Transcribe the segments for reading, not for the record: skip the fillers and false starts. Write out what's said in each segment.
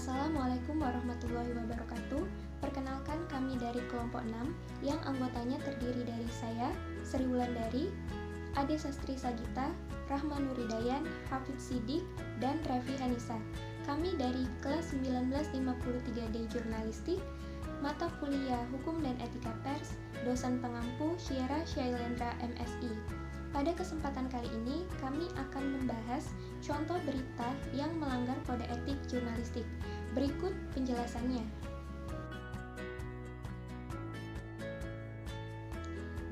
Assalamualaikum warahmatullahi wabarakatuh. Perkenalkan, kami dari kelompok 6 yang anggotanya terdiri dari saya, Sri Wulandari, Ade Sastri Sagita, Rahman Nuridayan, Hafidz Sidik, dan Revi Hanisa. Kami dari kelas 1953D Jurnalistik, mata kuliah Hukum dan Etika Pers, dosen pengampu Syiara Syailendra MSI. Pada kesempatan kali ini, kami akan membahas contoh berita yang melanggar kode etik jurnalistik. Berikut penjelasannya.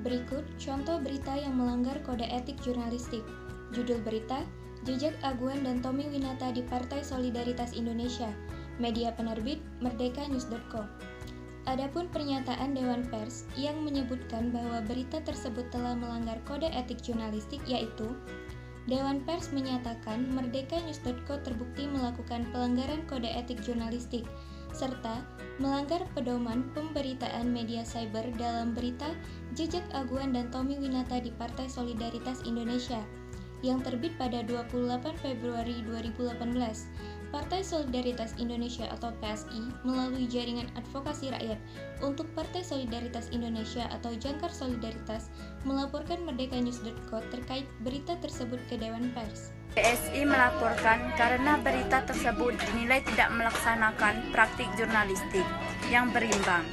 Berikut contoh berita yang melanggar kode etik jurnalistik. Judul berita, Jejak Aguan dan Tommy Winata di Partai Solidaritas Indonesia. Media penerbit merdekanews.co. Adapun pernyataan Dewan Pers yang menyebutkan bahwa berita tersebut telah melanggar kode etik jurnalistik, yaitu Dewan Pers menyatakan merdekanews.co terbukti melakukan pelanggaran kode etik jurnalistik serta melanggar pedoman pemberitaan media cyber dalam berita Jejak Aguan dan Tommy Winata di Partai Solidaritas Indonesia yang terbit pada 28 Februari 2018. Partai Solidaritas Indonesia atau PSI melalui Jaringan Advokasi Rakyat untuk Partai Solidaritas Indonesia atau Jangkar Solidaritas melaporkan merdekanews.co terkait berita tersebut ke Dewan Pers. PSI melaporkan karena berita tersebut dinilai tidak melaksanakan praktik jurnalistik yang berimbang,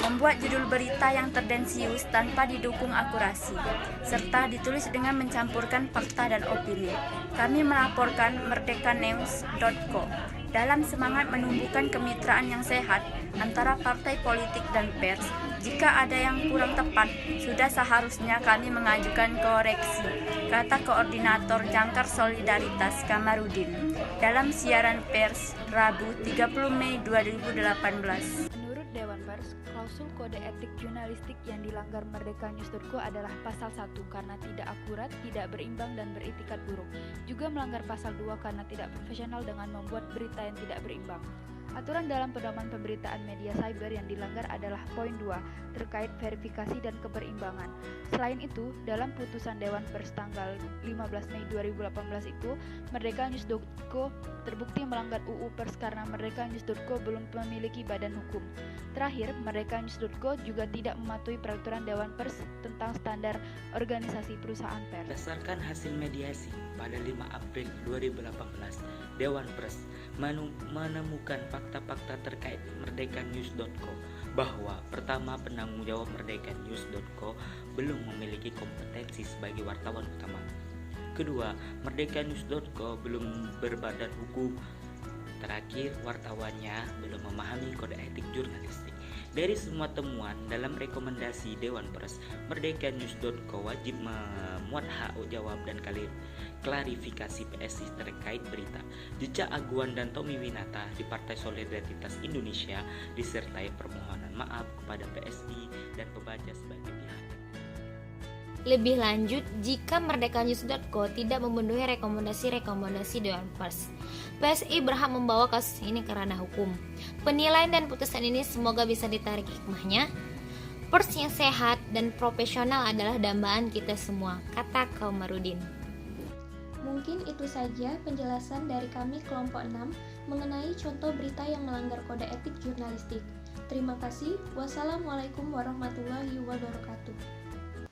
membuat judul berita yang tendensius tanpa didukung akurasi, serta ditulis dengan mencampurkan fakta dan opini. Kami melaporkan merdekanews.co dalam semangat menumbuhkan kemitraan yang sehat antara partai politik dan pers. Jika ada yang kurang tepat, sudah seharusnya kami mengajukan koreksi, kata Koordinator Jangkar Solidaritas Kamarudin dalam siaran pers Rabu 30 Mei 2018. Menurut Dewan Pers, klausul kode etik jurnalistik yang dilanggar merdekanews.co adalah pasal 1 karena tidak akurat, tidak berimbang, dan beritikat buruk. Juga melanggar pasal 2 karena tidak profesional dengan membuat berita yang tidak berimbang. Aturan dalam pedoman pemberitaan media cyber yang dilanggar adalah poin 2 terkait verifikasi dan keberimbangan. Selain itu, dalam putusan Dewan Pers tanggal 15 Mei 2018 itu, merdekanews.co terbukti melanggar UU Pers karena merdekanews.co belum memiliki badan hukum. Terakhir, merdekanews.co juga tidak mematuhi peraturan Dewan Pers tentang standar organisasi perusahaan pers. Berdasarkan hasil mediasi pada 5 April 2018, Dewan Pers menemukan fakta-fakta terkait merdekanews.co bahwa pertama, penanggung jawab merdekanews.co belum memiliki kompetensi sebagai wartawan utama. Kedua, merdekanews.co belum berbadan hukum. Terakhir, wartawannya belum memahami kode etik jurnalistik. Dari semua temuan dalam rekomendasi Dewan Pers, merdekanews.co wajib memuat hak jawab dan klarifikasi PSI terkait berita Jejak Aguan dan Tommy Winata di Partai Solidaritas Indonesia, disertai permohonan maaf kepada PSI dan pembaca sebagai pihak. Lebih lanjut, jika merdekanews.co tidak memenuhi rekomendasi Dewan Pers, PSI berhak membawa kasus ini ke ranah hukum. Penilaian dan putusan ini semoga bisa ditarik hikmahnya. Pers yang sehat dan profesional adalah dambaan kita semua, kata Kamarudin. Mungkin itu saja penjelasan dari kami kelompok 6 mengenai contoh berita yang melanggar kode etik jurnalistik. Terima kasih. Wassalamualaikum warahmatullahi wabarakatuh.